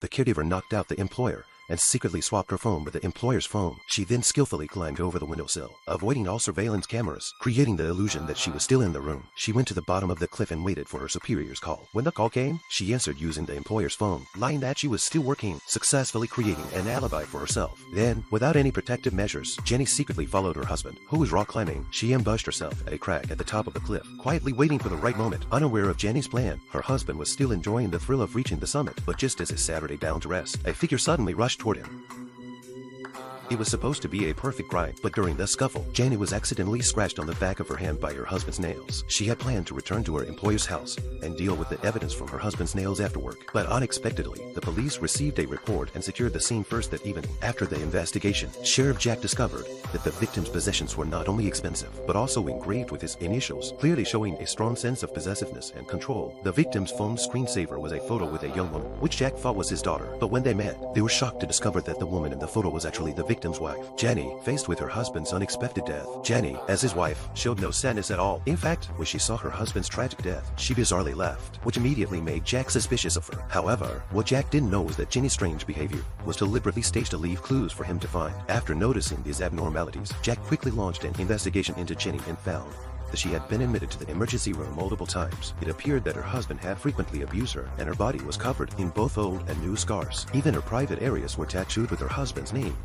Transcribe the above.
The caregiver knocked out the employer and secretly swapped her phone with the employer's phone. She then skillfully climbed over the windowsill, avoiding all surveillance cameras, creating the illusion that she was still in the room. She went to the bottom of the cliff and waited for her superior's call. When the call came, she answered using the employer's phone, lying that she was still working, successfully creating an alibi for herself. Then, without any protective measures, Jenny secretly followed her husband, who was rock climbing. She ambushed herself at a crack at the top of the cliff, quietly waiting for the right moment. Unaware of Jenny's plan, her husband was still enjoying the thrill of reaching the summit, but just as he sat down to rest, a figure suddenly rushed toward him. It was supposed to be a perfect grind, but during the scuffle, Jenny was accidentally scratched on the back of her hand by her husband's nails. She had planned to return to her employer's house and deal with the evidence from her husband's nails after work. But unexpectedly, the police received a report and secured the scene first that evening. After the investigation, Sheriff Jack discovered that the victim's possessions were not only expensive, but also engraved with his initials, clearly showing a strong sense of possessiveness and control. The victim's phone screensaver was a photo with a young woman, which Jack thought was his daughter. But when they met, they were shocked to discover that the woman in the photo was actually the victim's wife. Jenny, faced with her husband's unexpected death, Jenny, as his wife, showed no sadness at all. In fact, when she saw her husband's tragic death, she bizarrely laughed, which immediately made Jack suspicious of her. However, what Jack didn't know was that Jenny's strange behavior was deliberately staged to leave clues for him to find. After noticing these abnormalities, Jack quickly launched an investigation into Jenny and found that she had been admitted to the emergency room multiple times. It appeared that her husband had frequently abused her, and her body was covered in both old and new scars. Even her private areas were tattooed with her husband's name.